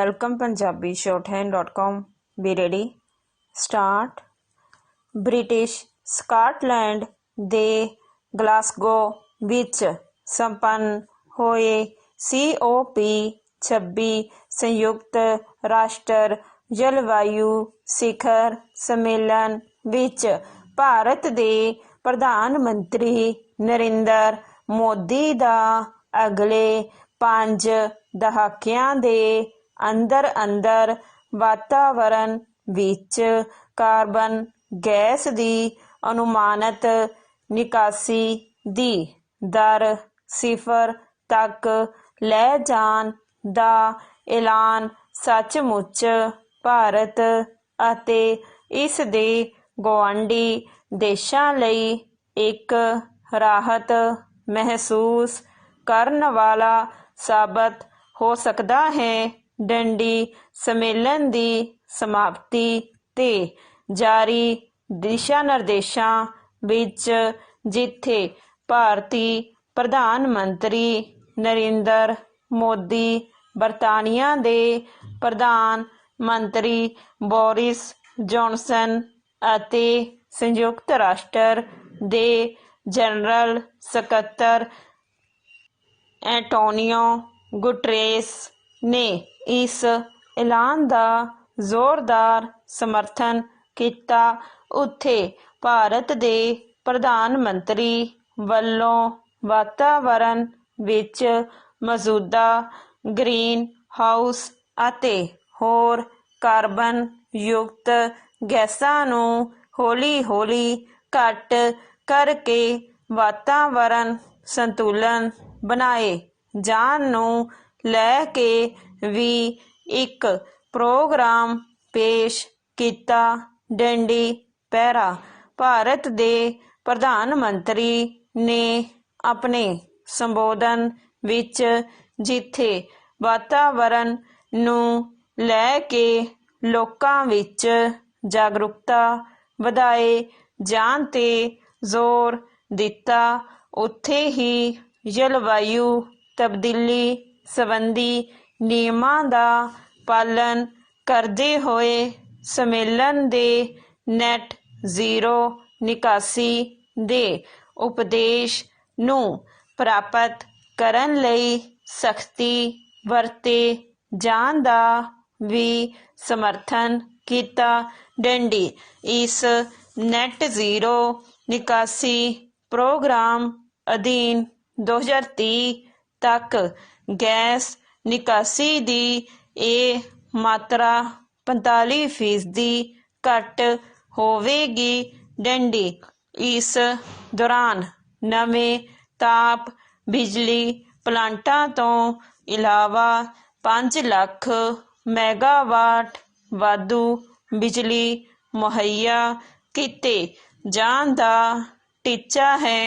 Welcome Punjabi shorthand.com be ready start. British Scotland ਦੇ Glasgow ਵਿੱਚ ਸੰਪੰਨ ਹੋਏ COP26 ਸੰਯੁਕਤ ਰਾਸ਼ਟਰ ਜਲਵਾਯੂ ਸਿਖਰ ਸੰਮੇਲਨ ਵਿੱਚ ਭਾਰਤ ਦੇ ਪ੍ਰਧਾਨ ਮੰਤਰੀ ਨਰਿੰਦਰ ਮੋਦੀ ਦਾ ਅਗਲੇ 5 ਦਹਾਕਿਆਂ ਦੇ ਅੰਦਰ ਵਾਤਾਵਰਨ ਵਿੱਚ ਕਾਰਬਨ ਗੈਸ ਦੀ ਅਨੁਮਾਨਿਤ ਨਿਕਾਸੀ ਦੀ ਦਰ 0 ਤੱਕ ਲੈ ਜਾਣ ਦਾ ਐਲਾਨ ਸੱਚਮੁੱਚ ਭਾਰਤ ਅਤੇ ਇਸ ਦੇ ਗੁਆਂਢੀ ਦੇਸ਼ਾਂ ਲਈ ਇੱਕ ਰਾਹਤ ਮਹਿਸੂਸ ਕਰਨ ਵਾਲਾ ਸਾਬਤ ਹੋ ਸਕਦਾ ਹੈ। ਡੰਡੀ ਸੰਮੇਲਨ ਦੀ ਸਮਾਪਤੀ ਤੇ ਜਾਰੀ ਦਿਸ਼ਾ ਨਿਰਦੇਸ਼ਾਂ ਵਿੱਚ ਜਿੱਥੇ ਭਾਰਤੀ ਪ੍ਰਧਾਨ ਮੰਤਰੀ ਨਰਿੰਦਰ ਮੋਦੀ ਬਰਤਾਨੀਆ ਦੇ ਪ੍ਰਧਾਨ ਮੰਤਰੀ ਬੋਰਿਸ ਜੌਨਸਨ ਅਤੇ ਸੰਯੁਕਤ ਰਾਸ਼ਟਰ ਦੇ ਜਨਰਲ ਸਕੱਤਰ ਐਂਟੋਨੀਓ ਗੁਟਰੇਸ ਨੇ ਇਸ ਐਲਾਨ ਦਾ ਜ਼ੋਰਦਾਰ ਸਮਰਥਨ ਕੀਤਾ, ਉੱਥੇ ਭਾਰਤ ਦੇ ਪ੍ਰਧਾਨ ਮੰਤਰੀ ਵੱਲੋਂ ਵਾਤਾਵਰਨ ਵਿੱਚ ਮੌਜੂਦਾ ਗ੍ਰੀਨ ਹਾਊਸ ਅਤੇ ਹੋਰ ਕਾਰਬਨ ਯੁਕਤ ਗੈਸਾਂ ਨੂੰ ਹੌਲੀ-ਹੌਲੀ ਘੱਟ ਕਰਕੇ ਵਾਤਾਵਰਨ ਸੰਤੁਲਨ ਬਣਾਏ ਜਾਣ ਨੂੰ ਲੈ ਕੇ ਵੀ ਇੱਕ ਪ੍ਰੋਗਰਾਮ ਪੇਸ਼ ਕੀਤਾ। ਡੰਡੀ ਪਹਿਰਾ ਭਾਰਤ ਦੇ ਪ੍ਰਧਾਨ ਮੰਤਰੀ ਨੇ ਆਪਣੇ ਸੰਬੋਧਨ ਵਿੱਚ ਜਿੱਥੇ ਵਾਤਾਵਰਨ ਨੂੰ ਲੈ ਕੇ ਲੋਕਾਂ ਵਿੱਚ ਜਾਗਰੂਕਤਾ ਵਧਾਏ ਜਾਣ ਤੇ ਜ਼ੋਰ ਦਿੱਤਾ, ਉੱਥੇ ਹੀ ਜਲਵਾਯੂ ਤਬਦੀਲੀ ਸੰਬੰਧੀ ਨਿਯਮਾਂ ਦਾ ਪਾਲਣ ਕਰਦੇ ਹੋਏ ਸੰਮੇਲਨ ਦੇ ਨੈਟ ਜ਼ੀਰੋ ਨਿਕਾਸੀ ਦੇ ਉਪਦੇਸ਼ ਨੂੰ ਪ੍ਰਾਪਤ ਕਰਨ ਲਈ ਸਖਤੀ ਵਰਤੇ ਜਾਣ ਦਾ ਵੀ ਸਮਰਥਨ ਕੀਤਾ। ਡੰਡੀ ਇਸ ਨੈਟ ਜ਼ੀਰੋ ਨਿਕਾਸੀ ਪ੍ਰੋਗਰਾਮ ਅਧੀਨ 2030 ਤੱਕ ਗੈਸ ਨਿਕਾਸੀ ਦੀ ਇਹ ਮਾਤਰਾ 45% ਘੱਟ ਹੋਵੇਗੀ। ਡੰਡੀ ਇਸ ਦੌਰਾਨ ਨਵੇਂ ਤਾਪ ਬਿਜਲੀ ਪਲਾਂਟਾਂ ਤੋਂ ਇਲਾਵਾ 5 ਲੱਖ ਮੈਗਾਵਾਟ ਵਾਧੂ ਬਿਜਲੀ ਮੁਹੱਈਆ ਕੀਤੇ ਜਾਣ ਦਾ ਟੀਚਾ ਹੈ।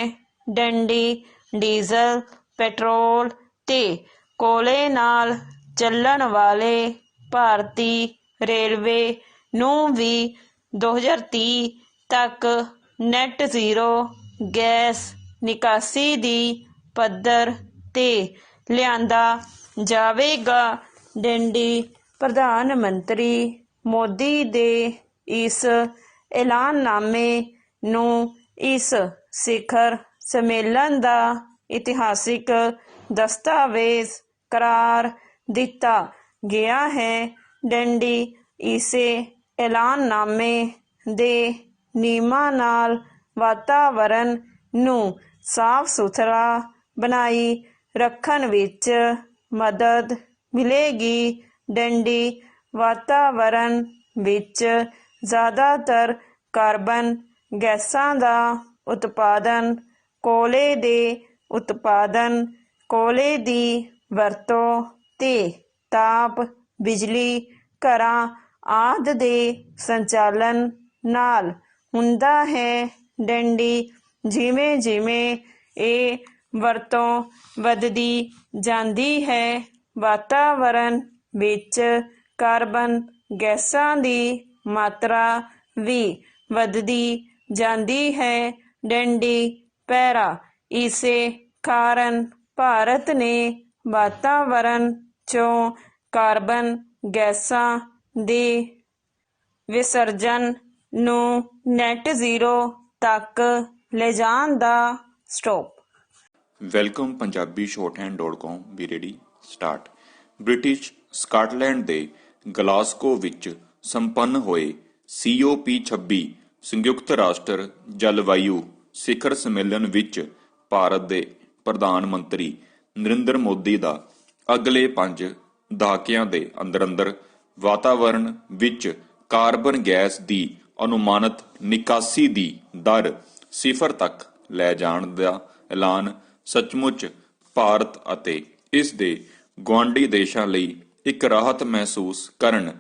ਡੰਡੀ ਡੀਜ਼ਲ, ਪੈਟਰੋਲ ਤੇ ਕੋਲੇ ਨਾਲ ਚੱਲਣ ਵਾਲੇ ਭਾਰਤੀ ਰੇਲਵੇ ਨੂੰ ਵੀ 2030 ਤੱਕ ਨੈਟ ਜ਼ੀਰੋ ਗੈਸ ਨਿਕਾਸੀ ਦੀ ਪੱਧਰ ਤੇ ਲਿਆਂਦਾ ਜਾਵੇਗਾ। ਡੰਡੀ ਪ੍ਰਧਾਨ ਮੰਤਰੀ ਮੋਦੀ ਦੇ ਇਸ ਐਲਾਨਨਾਮੇ ਨੂੰ ਇਸ ਸਿਖਰ ਸੰਮੇਲਨ ਦਾ ਇਤਿਹਾਸਿਕ ਦਸਤਾਵੇਜ਼ ਕਰਾਰ ਦਿੱਤਾ ਗਿਆ ਹੈ। ਡੰਡੀ ਇਸੇ ਐਲਾਨਨਾਮੇ ਦੇ ਨਿਯਮਾਂ ਨਾਲ ਵਾਤਾਵਰਨ ਨੂੰ ਸਾਫ਼ ਸੁਥਰਾ ਬਣਾਈ ਰੱਖਣ ਵਿੱਚ ਮਦਦ ਮਿਲੇਗੀ। ਡੰਡੀ ਵਾਤਾਵਰਨ ਵਿੱਚ ਜ਼ਿਆਦਾਤਰ ਕਾਰਬਨ ਗੈਸਾਂ ਦਾ ਉਤਪਾਦਨ, ਕੋਲੇ ਦੇ ਉਤਪਾਦਨ, ਕੋਲੇ ਦੀ ਵਰਤੋਂ ਤੇ ਤਾਪ ਬਿਜਲੀ ਘਰਾਂ ਆਦਿ ਦੇ ਸੰਚਾਲਨ ਨਾਲ ਹੁੰਦਾ ਹੈ। ਡੰਡੀ ਜਿਵੇਂ ਜਿਵੇਂ ਇਹ ਵਰਤੋਂ ਵਧਦੀ ਜਾਂਦੀ ਹੈ, ਵਾਤਾਵਰਨ ਵਿੱਚ ਕਾਰਬਨ ਗੈਸਾਂ ਦੀ ਮਾਤਰਾ ਵੀ ਵਧਦੀ ਜਾਂਦੀ ਹੈ। ਡੰਡੀ ਪਹਿਰਾ ਇਸੇ ਕਾਰਨ ਭਾਰਤ ਨੇ ਵਾਤਾਵਰਨ 'ਚੋਂ ਕਾਰਬਨ ਗੈਸਾਂ ਦੇ ਵਿਸਰਜਨ ਨੂੰ ਨੈਟ ਜ਼ੀਰੋ ਤੱਕ ਲਿਜਾਣ ਦਾ ਸਟੋਪ। ਵੈਲਕਮ ਪੰਜਾਬੀ shorthand.com ਵੀ ਰੈਡੀ ਸਟਾਰਟ। ਬ੍ਰਿਟਿਸ਼ ਸਕਾਟਲੈਂਡ ਦੇ ਗਲਾਸਗੋ ਵਿੱਚ ਸੰਪੰਨ ਹੋਏ COP26 ਸੰਯੁਕਤ ਰਾਸ਼ਟਰ ਜਲਵਾਯੂ ਸਿਖਰ ਸੰਮੇਲਨ ਵਿੱਚ ਭਾਰਤ ਦੇ ਪ੍ਰਧਾਨ ਮੰਤਰੀ ਨਰਿੰਦਰ ਮੋਦੀ ਦਾ ਅਗਲੇ 5 ਦਹਾਕਿਆਂ ਦੇ ਅੰਦਰ ਵਾਤਾਵਰਣ ਵਿੱਚ ਕਾਰਬਨ ਗੈਸ ਦੀ ਅਨੁਮਾਨਿਤ ਨਿਕਾਸੀ ਦੀ ਦਰ 0 ਤੱਕ ਲੈ ਜਾਣ ਦਾ ਐਲਾਨ ਸੱਚਮੁੱਚ ਭਾਰਤ ਅਤੇ ਇਸ ਦੇ ਗੁਆਂਢੀ ਦੇਸ਼ਾਂ ਲਈ ਇੱਕ ਰਾਹਤ ਮਹਿਸੂਸ ਕਰਨ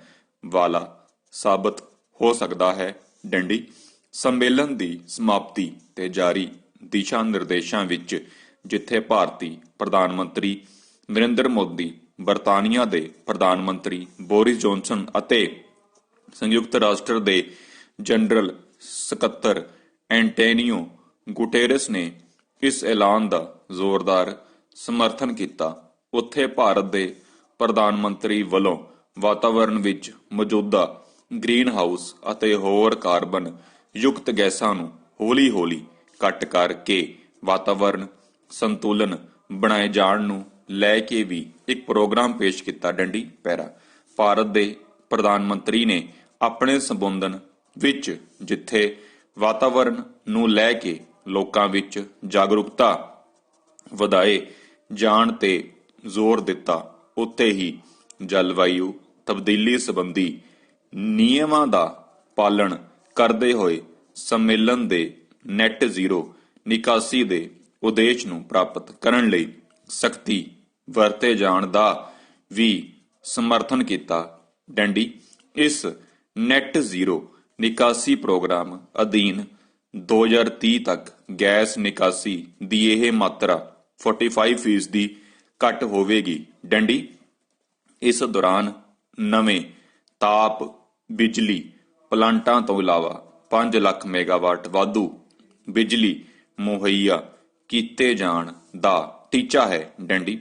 ਵਾਲਾ ਸਾਬਤ ਹੋ ਸਕਦਾ ਹੈ। ਡੰਡੀ ਸੰਮੇਲਨ ਦੀ ਸਮਾਪਤੀ ਤੇ ਜਾਰੀ ਦਿਸ਼ਾ ਨਿਰਦੇਸ਼ਾਂ ਵਿੱਚ ਜਿੱਥੇ ਭਾਰਤੀ ਪ੍ਰਧਾਨ ਮੰਤਰੀ ਨਰਿੰਦਰ ਮੋਦੀ, ਬਰਤਾਨੀਆ ਦੇ ਪ੍ਰਧਾਨ ਮੰਤਰੀ ਬੋਰਿਸ ਜੌਨਸਨ ਅਤੇ ਸੰਯੁਕਤ ਰਾਸ਼ਟਰ ਦੇ ਜਨਰਲ ਸਕੱਤਰ ਐਂਟੋਨੀਓ ਗੁਟੇਰਸ ਨੇ ਇਸ ਐਲਾਨ ਦਾ ਜ਼ੋਰਦਾਰ ਸਮਰਥਨ ਕੀਤਾ, ਉੱਥੇ ਭਾਰਤ ਦੇ ਪ੍ਰਧਾਨ ਮੰਤਰੀ ਵੱਲੋਂ ਵਾਤਾਵਰਣ ਵਿੱਚ ਮੌਜੂਦਾ ਗ੍ਰੀਨ ਹਾਊਸ ਅਤੇ ਹੋਰ ਕਾਰਬਨ ਯੁਕਤ ਗੈਸਾਂ ਨੂੰ ਹੌਲੀ-ਹੌਲੀ ਘੱਟ ਕਰਕੇ ਵਾਤਾਵਰਣ ਸੰਤੁਲਨ ਬਣਾਏ ਜਾਣ ਨੂੰ ਲੈ ਕੇ ਵੀ ਇੱਕ ਪ੍ਰੋਗਰਾਮ ਪੇਸ਼ ਕੀਤਾ। ਡੰਡੀ ਪੈਰਾ ਭਾਰਤ ਦੇ ਪ੍ਰਧਾਨ ਮੰਤਰੀ ਨੇ ਆਪਣੇ ਸੰਬੋਧਨ ਵਿੱਚ ਜਿੱਥੇ ਵਾਤਾਵਰਣ ਨੂੰ ਲੈ ਕੇ ਲੋਕਾਂ ਵਿੱਚ ਜਾਗਰੂਕਤਾ ਵਧਾਏ ਜਾਣ ਤੇ ਜ਼ੋਰ ਦਿੱਤਾ, ਉੱਥੇ ਹੀ ਜਲਵਾਯੂ ਤਬਦੀਲੀ ਸੰਬੰਧੀ ਨਿਯਮਾਂ ਦਾ ਪਾਲਣ ਕਰਦੇ ਹੋਏ ਸੰਮੇਲਨ ਦੇ ਨੈਟ ਜ਼ੀਰੋ ਨਿਕਾਸੀ ਦੇ ਉਦੇਸ਼ ਨੂੰ ਪ੍ਰਾਪਤ ਕਰਨ ਲਈ ਸਖਤੀ ਵਰਤੇ ਜਾਣ ਦਾ ਵੀ ਸਮਰਥਨ ਕੀਤਾ। ਡੰਡੀ ਇਸ ਨੈਟ ਜ਼ੀਰੋ ਨਿਕਾਸੀ ਪ੍ਰੋਗਰਾਮ ਅਧੀਨ 2030 ਤੱਕ ਗੈਸ ਨਿਕਾਸੀ ਦੀ ਇਹ ਮਾਤਰਾ 45% ਘੱਟ ਹੋਵੇਗੀ। ਡੰਡੀ ਇਸ ਦੌਰਾਨ ਨਵੇਂ ਤਾਪ ਬਿਜਲੀ ਪਲਾਂਟਾਂ ਤੋਂ ਇਲਾਵਾ 5 ਲੱਖ ਮੈਗਾਵਾਟ ਵਾਧੂ ਬਿਜਲੀ ਮੁਹੱਈਆ ਕੀਤੇ ਜਾਣ ਦਾ ਟੀਚਾ ਹੈ। ਡੰਡੀ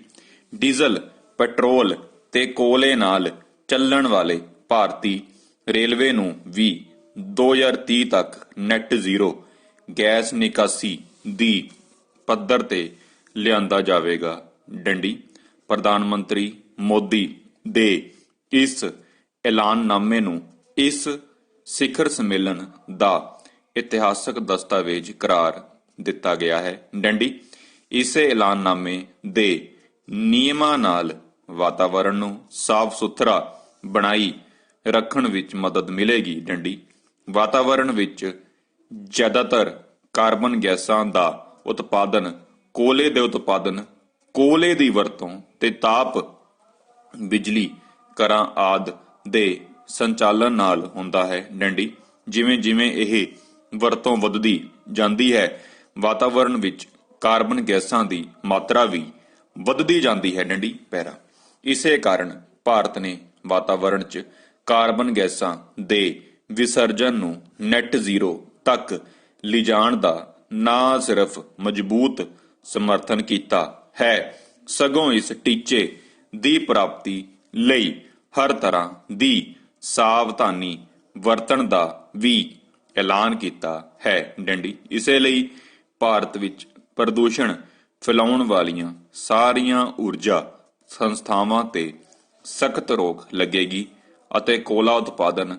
ਡੀਜ਼ਲ, ਪੈਟਰੋਲ ਤੇ ਕੋਲੇ ਨਾਲ ਚੱਲਣ ਵਾਲੇ ਭਾਰਤੀ ਰੇਲਵੇ ਨੂੰ ਵੀ 2030 ਤੱਕ ਨੈਟ ਜ਼ੀਰੋ ਗੈਸ ਨਿਕਾਸੀ ਦੀ ਪੱਧਰ ਤੇ ਲਿਆਂਦਾ ਜਾਵੇਗਾ। ਡੰਡੀ ਪ੍ਰਧਾਨ ਮੰਤਰੀ ਮੋਦੀ ਦੇ ਇਸ ਐਲਾਨਨਾਮੇ ਨੂੰ ਇਸ ਸਿਖਰ ਸੰਮੇਲਨ ਦਾ ਇਤਿਹਾਸਕ ਦਸਤਾਵੇਜ਼ ਕਰਾਰ ਦਿੱਤਾ ਗਿਆ ਹੈ। ਡੰਡੀ ਇਸੇ ਐਲਾਨਨਾਮੇ ਦੇ ਨਿਯਮਾਂ ਨਾਲ ਵਾਤਾਵਰਣ ਨੂੰ ਸਾਫ਼ ਸੁਥਰਾ ਬਣਾਈ ਰੱਖਣ ਵਿੱਚ ਮਦਦ ਮਿਲੇਗੀ। ਡੰਡੀ ਵਾਤਾਵਰਣ ਵਿੱਚ ਜ਼ਿਆਦਾਤਰ ਕਾਰਬਨ ਗੈਸਾਂ ਦਾ ਉਤਪਾਦਨ ਕੋਲੇ ਦੇ ਉਤਪਾਦਨ, ਕੋਲੇ ਦੀ ਵਰਤੋਂ ਤੇ ਤਾਪ ਬਿਜਲੀ ਘਰਾਂ ਆਦਿ ਦੇ ਸੰਚਾਲਨ ਨਾਲ ਹੁੰਦਾ ਹੈ। ਡੰਡੀ ਜਿਵੇਂ ਜਿਵੇਂ ਇਹ ਵਰਤੋਂ ਵੱਧਦੀ ਜਾਂਦੀ ਹੈ, ਵਾਤਾਵਰਣ ਵਿੱਚ ਕਾਰਬਨ ਗੈਸਾਂ ਦੀ ਮਾਤਰਾ ਵੀ ਵੱਧਦੀ ਜਾਂਦੀ ਹੈ। ਡੰਡੀ ਪੈਰਾ ਇਸੇ ਕਾਰਨ ਭਾਰਤ ਨੇ ਵਾਤਾਵਰਣ 'ਚ ਕਾਰਬਨ ਗੈਸਾਂ ਦੇ ਵਿਸਰਜਨ ਨੂੰ ਨੈਟ ਜ਼ੀਰੋ ਤੱਕ ਲਿਜਾਣ ਦਾ ਨਾ ਸਿਰਫ ਮਜ਼ਬੂਤ ਸਮਰਥਨ ਕੀਤਾ ਹੈ, ਸਗੋਂ ਇਸ ਟੀਚੇ ਦੀ ਪ੍ਰਾਪਤੀ ਲਈ ਹਰ ਤਰ੍ਹਾਂ ਦੀ ਸਾਵਧਾਨੀ ਵਰਤਣ ਦਾ ਵੀ ਐਲਾਨ ਕੀਤਾ ਹੈ। ਡੰਡੀ ਇਸੇ ਲਈ ਭਾਰਤ ਵਿੱਚ ਪ੍ਰਦੂਸ਼ਣ ਫੈਲਾਉਣ ਵਾਲੀਆਂ ਸਾਰੀਆਂ ਊਰਜਾ ਸੰਸਥਾਵਾਂ ਤੇ ਸਖਤ ਰੋਕ ਲੱਗੇਗੀ ਅਤੇ ਕੋਲਾ ਉਤਪਾਦਨ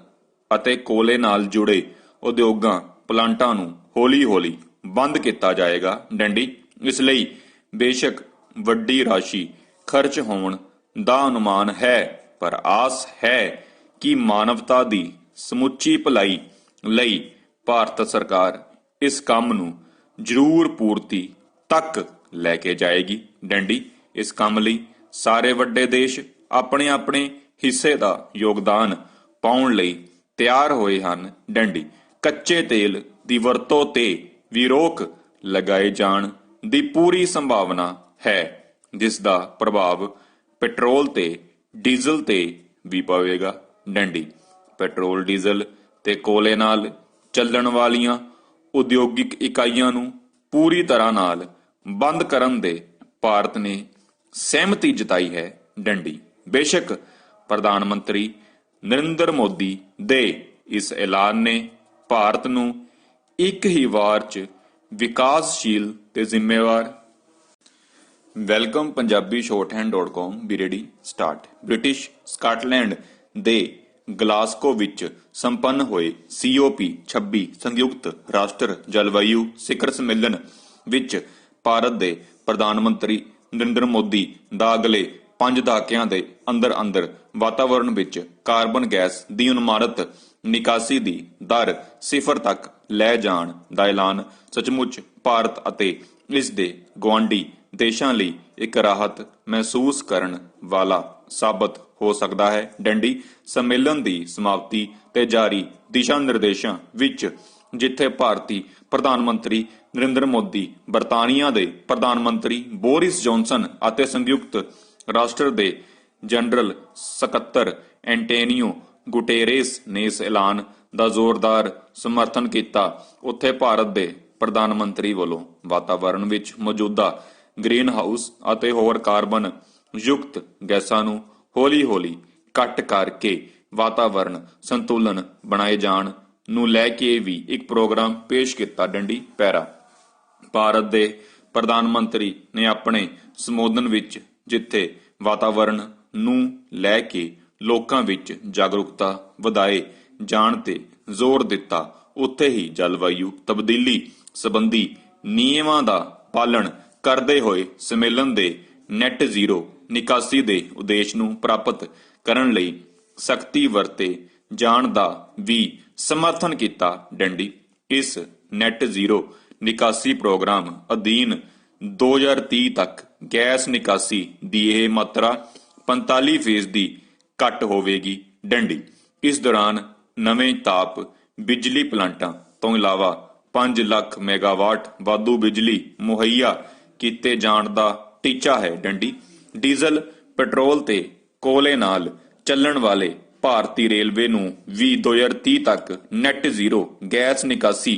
ਅਤੇ ਕੋਲੇ ਨਾਲ ਜੁੜੇ ਉਦਯੋਗਾਂ ਪਲਾਂਟਾਂ ਨੂੰ ਹੌਲੀ-ਹੌਲੀ ਬੰਦ ਕੀਤਾ ਜਾਏਗਾ। ਡੰਡੀ ਇਸ ਲਈ ਬੇਸ਼ੱਕ ਵੱਡੀ ਰਾਸ਼ੀ ਖਰਚ ਹੋਣ ਦਾ ਅਨੁਮਾਨ ਹੈ, ਪਰ ਆਸ ਹੈ ਕਿ ਮਾਨਵਤਾ ਦੀ ਸਮੁੱਚੀ ਭਲਾਈ ਲਈ ਭਾਰਤ ਸਰਕਾਰ ਇਸ ਕੰਮ ਨੂੰ ਜ਼ਰੂਰ ਪੂਰਤੀ ਤੱਕ ਲੈ ਕੇ ਜਾਏਗੀ। ਡੰਡੀ ਇਸ ਕੰਮ ਲਈ ਸਾਰੇ ਵੱਡੇ ਦੇਸ਼ ਆਪਣੇ ਆਪਣੇ ਹਿੱਸੇ ਦਾ ਯੋਗਦਾਨ ਪਾਉਣ ਲਈ ਤਿਆਰ ਹੋਏ ਹਨ। ਡੰਡੀ ਕੱਚੇ ਤੇਲ ਦੀ ਵਰਤੋਂ ਤੇ ਵੀ ਰੋਕ ਲਗਾਏ ਜਾਣ ਦੀ ਪੂਰੀ ਸੰਭਾਵਨਾ ਹੈ, ਜਿਸ ਦਾ ਪ੍ਰਭਾਵ ਪੈਟਰੋਲ ਤੇ ਡੀਜ਼ਲ ਤੇ ਵੀ ਪਵੇਗਾ। ਡੰਡੀ ਪੈਟਰੋਲ, ਡੀਜ਼ਲ ਤੇ ਕੋਲੇ ਨਾਲ ਚੱਲਣ ਵਾਲੀਆਂ ਉਦਯੋਗਿਕ ਇਕਾਈਆਂ ਨੂੰ ਪੂਰੀ ਤਰ੍ਹਾਂ ਨਾਲ ਬੰਦ ਕਰਨ ਦੇ ਭਾਰਤ ਨੇ ਸਹਿਮਤੀ ਜਤਾਈ ਹੈ। ਡੰਡੀ ਬੇਸ਼ੱਕ ਪ੍ਰਧਾਨ ਮੰਤਰੀ ਨਰਿੰਦਰ ਮੋਦੀ ਦੇ ਇਸ ਐਲਾਨ ਨੇ ਭਾਰਤ ਨੂੰ ਇੱਕ ਹੀ ਵਾਰ 'ਚ ਵਿਕਾਸਸ਼ੀਲ ਤੇ ਜ਼ਿੰਮੇਵਾਰ welcome Punjabi shorthand.com B ready start. British Scotland ਦੇ ਗਲਾਸਕੋ ਵਿੱਚ ਸੰਪੰਨ ਹੋਏ COP 26 ਸੰਯੁਕਤ ਰਾਸ਼ਟਰ ਜਲਵਾਯੂ ਸਿਖਰ ਸੰਮੇਲਨ ਵਿੱਚ ਭਾਰਤ ਦੇ ਪ੍ਰਧਾਨ ਮੰਤਰੀ ਨਰਿੰਦਰ ਮੋਦੀ ਦਾ ਅਗਲੇ 5 ਦਹਾਕਿਆਂ ਦੇ ਅੰਦਰ ਵਾਤਾਵਰਣ ਵਿੱਚ ਕਾਰਬਨ ਗੈਸ ਦੀ ਅਨੁਮਾਨਿਤ ਨਿਕਾਸੀ ਦੀ ਦਰ 0 ਤੱਕ ਲੈ ਜਾਣ ਦਾ ਐਲਾਨ ਸੱਚਮੁੱਚ ਭਾਰਤ ਅਤੇ ਇਸ ਦੇ ਗੁਆਂਢੀ ਦੇਸ਼ਾਂ ਲਈ ਇੱਕ ਰਾਹਤ ਮਹਿਸੂਸ ਕਰਨ ਵਾਲਾ ਸਾਬਤ ਹੋ ਸਕਦਾ ਹੈ। ਡੰਡੀ ਸੰਮੇਲਨ ਦੀ ਸਮਾਪਤੀ ਤੇ ਜਾਰੀ ਦਿਸ਼ਾ ਨਿਰਦੇਸ਼ਾਂ ਵਿੱਚ ਜਿੱਥੇ ਭਾਰਤੀ ਪ੍ਰਧਾਨ ਮੰਤਰੀ ਨਰਿੰਦਰ ਮੋਦੀ, ਬਰਤਾਨੀਆ ਦੇ ਪ੍ਰਧਾਨ ਮੰਤਰੀ ਬੋਰਿਸ ਜੌਨਸਨ ਅਤੇ ਸੰਯੁਕਤ ਰਾਸ਼ਟਰ ਦੇ ਜਨਰਲ ਸਕੱਤਰ ਐਂਟੋਨੀਓ ਗੁਟੇਰੇਸ ਨੇ ਇਸ ਐਲਾਨ ਦਾ ਜ਼ੋਰਦਾਰ ਸਮਰਥਨ ਕੀਤਾ, ਉੱਥੇ ਭਾਰਤ ਦੇ ਪ੍ਰਧਾਨ ਮੰਤਰੀ ਵੱਲੋਂ ਵਾਤਾਵਰਣ ਵਿੱਚ ਮੌਜੂਦਾ ਗ੍ਰੀਨ ਹਾਊਸ ਅਤੇ ਹੋਰ ਕਾਰਬਨ ਯੁਕਤ ਗੈਸਾਂ ਨੂੰ ਹੌਲੀ-ਹੌਲੀ ਘੱਟ ਕਰਕੇ ਵਾਤਾਵਰਣ ਸੰਤੁਲਨ ਬਣਾਏ ਜਾਣ ਨੂੰ ਲੈ ਕੇ ਵੀ ਇੱਕ ਪ੍ਰੋਗਰਾਮ ਪੇਸ਼ ਕੀਤਾ। ਡੰਡੀ ਪੈਰਾ ਭਾਰਤ ਦੇ ਪ੍ਰਧਾਨ ਮੰਤਰੀ ਨੇ ਆਪਣੇ ਸੰਬੋਧਨ ਵਿੱਚ ਜਿੱਥੇ ਵਾਤਾਵਰਣ ਨੂੰ ਲੈ ਕੇ ਲੋਕਾਂ ਵਿੱਚ ਜਾਗਰੂਕਤਾ ਵਧਾਏ ਜਾਣ ਤੇ ਜ਼ੋਰ ਦਿੱਤਾ, ਉੱਥੇ ਹੀ ਜਲਵਾਯੂ ਤਬਦੀਲੀ ਸੰਬੰਧੀ ਨਿਯਮਾਂ ਦਾ ਪਾਲਣ ਕਰਦੇ ਹੋਏ ਸੰਮੇਲਨ ਦੇ ਨੈਟ ਜ਼ੀਰੋ ਨਿਕਾਸੀ ਦੇ ਉਦੇਸ਼ ਨੂੰ ਪ੍ਰਾਪਤ ਕਰਨ ਲਈ ਸਖਤੀ ਵਰਤੇ ਜਾਣ ਦਾ ਵੀ ਸਮਰਥਨ ਕੀਤਾ। ਡੰਡੀ ਇਸ ਨੈਟ ਜ਼ੀਰੋ ਨਿਕਾਸੀ ਪ੍ਰੋਗਰਾਮ ਅਧੀਨ 2030 ਤੱਕ ਗੈਸ ਨਿਕਾਸੀ ਦੀ ਇਹ ਮਾਤਰਾ 45% ਘੱਟ ਹੋਵੇਗੀ। ਡੰਡੀ ਇਸ ਦੌਰਾਨ ਨਵੇਂ ਤਾਪ ਬਿਜਲੀ ਪਲਾਂਟਾਂ ਤੋਂ ਇਲਾਵਾ 5 ਲੱਖ ਮੈਗਾਵਾਟ ਵਾਧੂ ਬਿਜਲੀ ਮੁਹੱਈਆ ਕੀਤੇ ਜਾਣ ਦਾ ਟੀਚਾ ਹੈ। ਡੰਡੀ ਡੀਜ਼ਲ, ਪੈਟਰੋਲ ਤੇ ਕੋਲੇ ਨਾਲ ਚੱਲਣ ਵਾਲੇ ਭਾਰਤੀ ਰੇਲਵੇ ਨੂੰ ਵੀ 2030 ਤੱਕ ਨੈਟ ਜ਼ੀਰੋ ਗੈਸ ਨਿਕਾਸੀ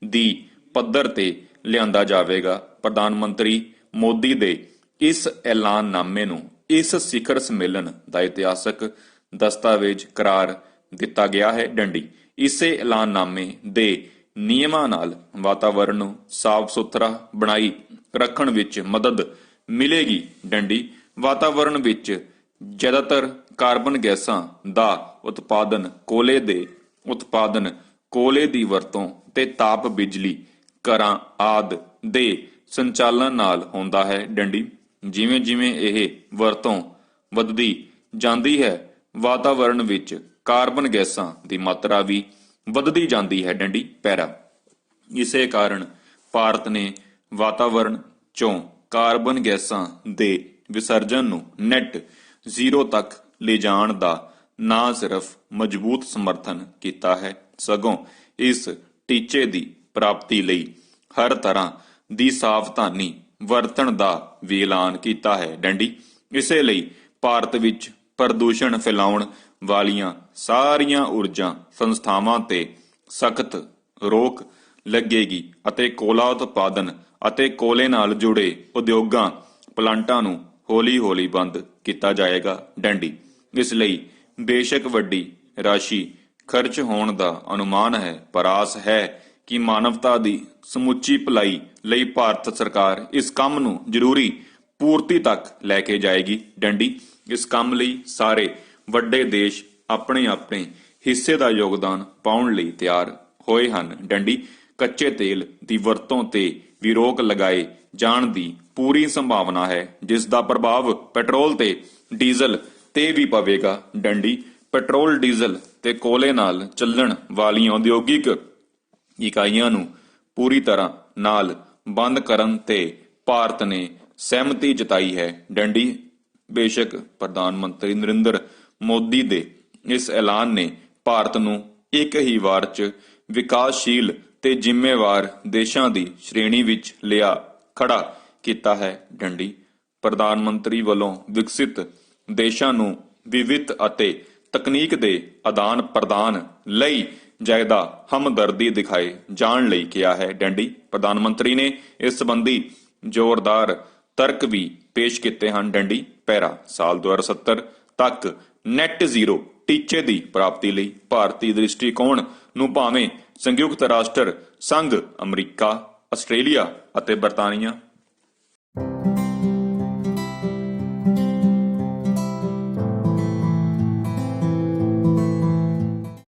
ਦੀ ਪੱਧਰ ਤੇ ਲਿਆਂਦਾ ਜਾਵੇਗਾ। ਪ੍ਰਧਾਨ ਮੰਤਰੀ ਮੋਦੀ ਦੇ ਇਸ ਐਲਾਨਨਾਮੇ ਨੂੰ ਇਸ ਸਿਖਰ ਸੰਮੇਲਨ ਦਾ ਇਤਿਹਾਸਕ ਦਸਤਾਵੇਜ਼ ਕਰਾਰ ਦਿੱਤਾ ਗਿਆ ਹੈ। ਡੰਡੀ ਇਸੇ ਐਲਾਨਨਾਮੇ ਦੇ ਨਿਯਮਾਂ ਨਾਲ ਵਾਤਾਵਰਣ ਨੂੰ ਸਾਫ਼ ਸੁਥਰਾ ਬਣਾਈ ਰੱਖਣ ਵਿੱਚ ਮਦਦ ਮਿਲੇਗੀ। ਡੰਡੀ ਵਾਤਾਵਰਣ ਵਿੱਚ ਜ਼ਿਆਦਾਤਰ ਕਾਰਬਨ ਗੈਸਾਂ ਦਾ ਉਤਪਾਦਨ ਕੋਲੇ ਦੀ ਵਰਤੋਂ ਤੇ ਤਾਪ ਬਿਜਲੀ ਘਰਾਂ ਆਦਿ ਦੇ ਸੰਚਾਲਨ ਨਾਲ ਹੁੰਦਾ ਹੈ। ਡੰਡੀ ਜਿਵੇਂ ਜਿਵੇਂ ਇਹ ਵਰਤੋਂ ਵੱਧਦੀ ਜਾਂਦੀ ਹੈ, ਵਾਤਾਵਰਣ ਵਿੱਚ ਕਾਰਬਨ ਗੈਸਾਂ ਦੀ ਮਾਤਰਾ ਵੀ ਵੱਧਦੀ ਜਾਂਦੀ ਹੈ। ਡੰਡੀ ਪੈਰਾ ਇਸੇ ਕਾਰਨ ਭਾਰਤ ਨੇ ਵਾਤਾਵਰਣ ਚੋਂ ਕਾਰਬਨ ਗੈਸਾਂ ਦੇ ਵਿਸਰਜਨ ਨੂੰ ਨੈਟ ਜ਼ੀਰੋ ਤੱਕ ਲਿਜਾਣ ਦਾ ਨਾ ਸਿਰਫ ਮਜ਼ਬੂਤ ਸਮਰਥਨ ਕੀਤਾ ਹੈ, ਸਗੋਂ ਇਸ ਟੀਚੇ ਦੀ ਪ੍ਰਾਪਤੀ ਲਈ ਹਰ ਤਰ੍ਹਾਂ ਦੀ ਸਾਵਧਾਨੀ ਵਰਤਣ ਦਾ ਵੀ ਐਲਾਨ ਕੀਤਾ ਹੈ। ਡੰਡੀ ਇਸੇ ਲਈ ਭਾਰਤ ਵਿੱਚ ਪ੍ਰਦੂਸ਼ਣ ਫੈਲਾਉਣ ਵਾਲੀਆਂ ਸਾਰੀਆਂ ਊਰਜਾ ਸੰਸਥਾਵਾਂ ਤੇ ਸਖਤ ਰੋਕ ਲੱਗੇਗੀ ਅਤੇ ਕੋਲਾ ਉਤਪਾਦਨ ਅਤੇ ਕੋਲੇ ਨਾਲ ਜੁੜੇ ਉਦਯੋਗਾਂ ਪਲਾਂਟਾਂ ਨੂੰ ਹੌਲੀ-ਹੌਲੀ ਬੰਦ ਕੀਤਾ ਜਾਏਗਾ। ਡੰਡੀ ਇਸ ਲਈ ਬੇਸ਼ੱਕ ਵੱਡੀ ਰਾਸ਼ੀ ਖਰਚ ਹੋਣ ਦਾ ਅਨੁਮਾਨ ਹੈ, ਪਰ ਆਸ ਹੈ ਕਿ ਮਾਨਵਤਾ ਦੀ ਸਮੁੱਚੀ ਭਲਾਈ ਲਈ ਭਾਰਤ ਸਰਕਾਰ ਇਸ ਕੰਮ ਨੂੰ ਜ਼ਰੂਰੀ ਪੂਰਤੀ ਤੱਕ ਲੈ ਕੇ ਜਾਏਗੀ। ਡੰਡੀ ਇਸ ਕੰਮ ਲਈ ਸਾਰੇ ਵੱਡੇ ਦੇਸ਼ ਆਪਣੇ ਆਪਣੇ ਹਿੱਸੇ ਦਾ ਯੋਗਦਾਨ ਪਾਉਣ ਲਈ ਤਿਆਰ ਹੋਏ ਹਨ। ਡੰਡੀ ਕੱਚੇ ਤੇਲ ਦੀ ਵਰਤੋਂ ਤੇ ਵੀ ਰੋਕ ਲਗਾਏ ਜਾਣ ਦੀ ਪੂਰੀ ਸੰਭਾਵਨਾ ਹੈ, ਜਿਸ ਦਾ ਪ੍ਰਭਾਵ ਪੈਟਰੋਲ ਤੇ ਡੀਜ਼ਲ ਤੇ ਵੀ ਪਵੇਗਾ। ਡੰਡੀ ਪੈਟਰੋਲ, ਡੀਜ਼ਲ ਤੇ ਕੋਲੇ ਨਾਲ ਚੱਲਣ ਵਾਲੀਆਂ ਉਦਯੋਗਿਕ ਇਕਾਈਆਂ ਨੂੰ ਪੂਰੀ ਤਰ੍ਹਾਂ ਨਾਲ ਬੰਦ ਕਰਨ ਤੇ ਭਾਰਤ ਨੇ ਸਹਿਮਤੀ ਜਤਾਈ ਹੈ। ਡੰਡੀ ਬੇਸ਼ੱਕ ਪ੍ਰਧਾਨ ਮੰਤਰੀ ਨਰਿੰਦਰ ਮੋਦੀ ਦੇ ਇਸ ਐਲਾਨ ਨੇ ਭਾਰਤ ਨੂੰ ਇੱਕ ਹੀ ਵਾਰ 'ਚ ਵਿਕਾਸਸ਼ੀਲ ਤੇ ਜ਼ਿੰਮੇਵਾਰ ਦੇਸ਼ਾਂ ਦੀ ਸ਼੍ਰੇਣੀ ਵਿੱਚ ਲਿਆ ਖੜਾ ਕੀਤਾ ਹੈ। ਡੰਡੀ ਪ੍ਰਧਾਨ ਮੰਤਰੀ ਵੱਲੋਂ ਵਿਕਸਿਤ ਦੇਸ਼ਾਂ ਨੂੰ ਵਿਵਿਧ ਅਤੇ ਤਕਨੀਕ ਦੇ ਆਦਾਨ ਪ੍ਰਦਾਨ ਲਈ ਜ਼ਿਆਦਾ ਹਮਦਰਦੀ ਦਿਖਾਏ ਜਾਣ ਲਈ ਕਿਹਾ ਹੈ। ਡੰਡੀ ਪ੍ਰਧਾਨ ਮੰਤਰੀ ਨੇ ਇਸ ਸੰਬੰਧੀ ਜ਼ੋਰਦਾਰ ਤਰਕ ਵੀ ਪੇਸ਼ ਕੀਤੇ ਹਨ। ਡੰਡੀ ਪੈਰਾ ਸਾਲ 2070 ਤੱਕ ਨੈਟ ਜ਼ੀਰੋ ਟੀਚੇ ਦੀ ਪ੍ਰਾਪਤੀ ਲਈ ਭਾਰਤੀ ਦ੍ਰਿਸ਼ਟੀਕੋਣ ਨੂੰ ਭਾਵੇਂ ਸੰਯੁਕਤ ਰਾਸ਼ਟਰ ਸੰਘ, ਅਮਰੀਕਾ, ਆਸਟ੍ਰੇਲੀਆ ਅਤੇ ਬਰਤਾਨੀਆ